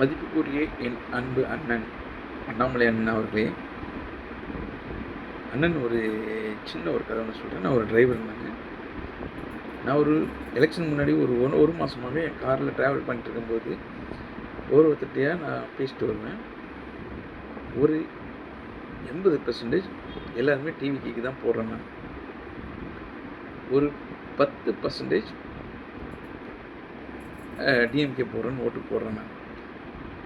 மதிப்புக்குரிய என் அன்பு அண்ணன் அண்ணாமலை அண்ணன் அவர்களே, அண்ணன் ஒரு சின்ன ஒரு கதை ஒன்று சொல்கிறேன். நான் ஒரு டிரைவர் நான் ஒரு எலெக்ஷன் முன்னாடி ஒரு மாதமாகவே என் காரில் ட்ராவல் பண்ணிட்டு இருக்கும்போது ஒருத்தட்டையாக நான் பேசிட்டு வருவேன். ஒரு 80% எல்லாருமே டிவிக்கு தான் போடுறேன். நான் ஒரு 10% டிஎம்கே போடுறேன்னு ஓட்டு போடுறேன். நான்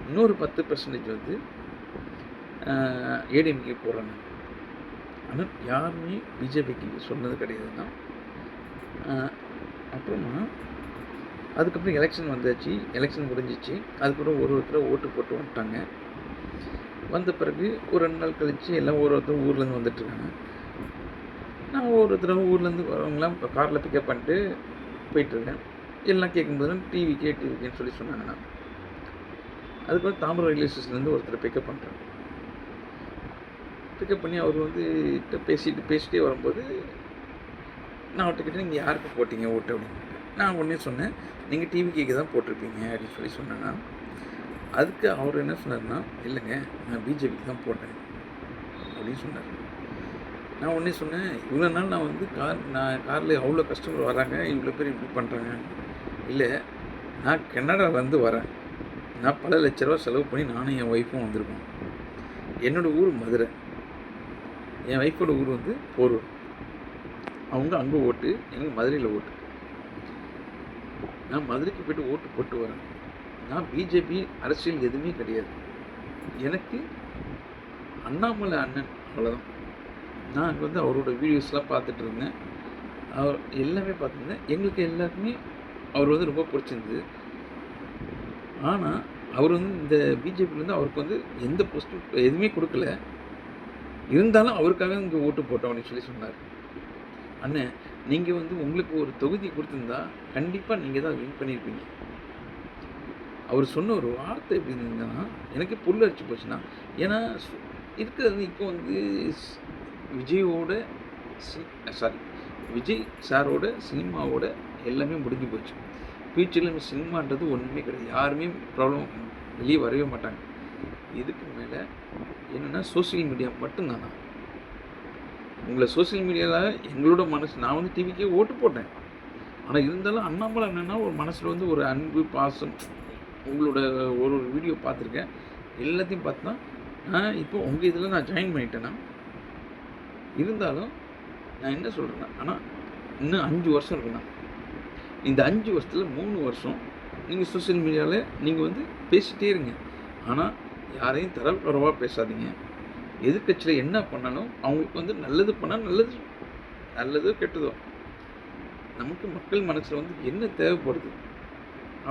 இன்னொரு 10% வந்து ஏடிஎம்கே போடுறேன். நான் ஆனால் யாருமே பிஜேபிக்கு சொன்னது கிடையாதுன்னா. அப்புறமா அதுக்கப்புறம் எலெக்ஷன் வந்தாச்சு, எலெக்ஷன் முடிஞ்சிச்சு. அதுக்கப்புறம் ஒருத்தர் ஓட்டு போட்டு வந்துட்டாங்க. வந்த பிறகு ஒரு 2 நாள் கழித்து எல்லாம் ஒருத்தரும் ஊர்லேருந்து வந்துட்டுருக்காங்க. நான் ஒருத்தர் ஊர்லேருந்து வரவங்களாம் இப்போ காரில் பிக்கப் பண்ணிட்டு போயிட்டுருக்கேன். எல்லாம் கேட்கும்போது டிவிக்கேன்னு சொல்லி சொன்னாங்கண்ணா. அதுக்கப்புறம் தாம்பரம் ரயில்வே ஸ்டேஷன்லேருந்து ஒருத்தர் பிக்கப் பண்ணுறேன். பிக்கப் பண்ணி அவர் வந்து பேசிகிட்டே வரும்போது நான் அவர்கிட்ட கேட்டேன், நீங்கள் யாருக்கு போட்டிங்க ஓட்டு அப்படின்னு. நான் உடனே சொன்னேன், நீங்கள் டிவிக்கு தான் போட்டிருப்பீங்க அப்படின்னு சொல்லி சொன்னேன்னா. அதுக்கு அவர் என்ன சொன்னார்னா, இல்லைங்க நான் பிஜேபிக்கு தான் போட்டேன் அப்படின்னு சொன்னார். நான் உடனே சொன்னேன், இவ்வளோ நாள் நான் வந்து காரில் அவ்வளோ கஸ்டமர் வராங்க, இவ்வளோ பேர் இப்படி பண்ணுறாங்க. இல்லை, நான் கனடாவிலேருந்து வரேன். நான் பல லட்ச ரூபா செலவு பண்ணி நானும் என் ஒய்ஃபும் வந்திருக்கோம். என்னோடய ஊர் மதுரை, என் ஒய்ஃபோட ஊர் வந்து போரூர். அவங்க அங்கே ஓட்டு, எனக்கு மதுரையில் ஓட்டு. நான் மதுரைக்கு போய்ட்டு ஓட்டு போட்டு வரேன். நான் பிஜேபி அரசியல் எதுவுமே கிடையாது. எனக்கு அண்ணாமலை அண்ணன் அவ்வளோதான். நான் அங்கே வந்து அவரோட வீடியோஸ்லாம் பார்த்துட்டு இருந்தேன். அவர் எல்லாமே பார்த்துருந்தேன். எங்களுக்கு எல்லாருக்குமே அவர் வந்து ரொம்ப பிடிச்சிருந்தது. ஆனால் அவர் வந்து இந்த பிஜேபியிலேருந்து அவருக்கு வந்து எந்த போஸ்ட்டும் எதுவுமே கொடுக்கல. இருந்தாலும் அவருக்காக இங்கே ஓட்டு போட்டோம் அப்படின்னு சொல்லி சொன்னார். அண்ணன், நீங்கள் வந்து உங்களுக்கு ஒரு தொகுதி கொடுத்துருந்தா கண்டிப்பாக நீங்கள் தான் வின் பண்ணியிருப்பீங்க. அவர் சொன்ன ஒரு வார்த்தை எப்படி இருந்ததுன்னா எனக்கு புல்லரிச்சு போச்சுன்னா. ஏன்னா இருக்கிறது இப்போ வந்து விஜய் சாரோட சினிமாவோட எல்லாமே முடிஞ்சு போச்சு. ஃப்யூச்சரில் சினிமான்றது ஒன்றுமே கிடையாது. யாருமே ப்ராப்ளம் வெளியே வரவே மாட்டாங்க. இதுக்கு மேலே என்னென்னா சோசியல் மீடியா மட்டும்தானா. உங்களை சோசியல் மீடியாவில் எங்களோட மனசு, நான் வந்து டிவிக்கே ஓட்டு போட்டேன். ஆனால் இருந்தாலும் அண்ணாமலை என்னென்னா ஒரு மனசில் வந்து ஒரு அன்பு பாசம். உங்களோட ஒரு வீடியோ பார்த்துருக்கேன், எல்லாத்தையும் பார்த்தா நான் இப்போ உங்கள் இதில் நான் ஜாயின் பண்ணிட்டேன்னா. இருந்தாலும் நான் என்ன சொல்கிறேன்னா, ஆனால் இன்னும் 5 வருஷம் இருக்குண்ணா. இந்த 5 வருஷத்தில் 3 வருஷம் நீங்கள் சோசியல் மீடியாவில் நீங்கள் வந்து பேசிகிட்டே இருங்க. ஆனால் யாரையும் தரக்குறைவாக பேசாதீங்க. எதிர்கட்சியில் என்ன பண்ணாலும் அவங்களுக்கு வந்து நல்லது பண்ணால் நல்லதோ கெட்டதோ நமக்கு மக்கள் மனசில் வந்து என்ன தேவைப்படுது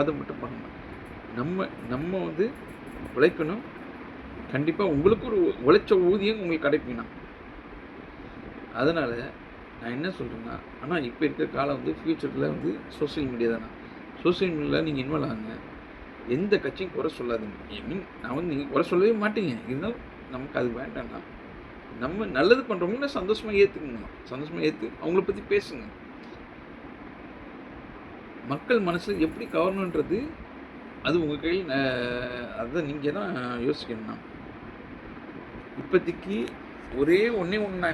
அதை மட்டும் பண்ணணும். நம்ம வந்து உழைக்கணும். கண்டிப்பாக உங்களுக்கு ஒரு உழைச்ச ஊதியம் உங்களுக்கு கிடைக்குங்கண்ணா. அதனால் நான் என்ன சொல்கிறேன்னா, ஆனால் இப்போ இருக்கிற காலம் வந்து ஃப்யூச்சரில் வந்து சோசியல் மீடியா தானே. சோசியல் மீடியாவில் நீங்கள் இன்வால்வ் ஆகுங்க. எந்த கட்சியும் குறை சொல்லாதீங்க. நான் வந்து நீங்கள் குறை சொல்லவே மாட்டீங்க. இருந்தாலும் நமக்கு அது வேண்டாம்னா நம்ம நல்லது பண்ணுறவங்கள சந்தோஷமாக ஏற்றுக்குங்க. சந்தோஷமாக ஏற்று அவங்கள பற்றி பேசுங்க. மக்கள் மனசில் எப்படி கவரணுன்றது அது உங்கள் கையில். அதை நீங்கள் தான் யோசிக்கணும்னா. இப்போதைக்கு ஒன்றே ஒன்று நான்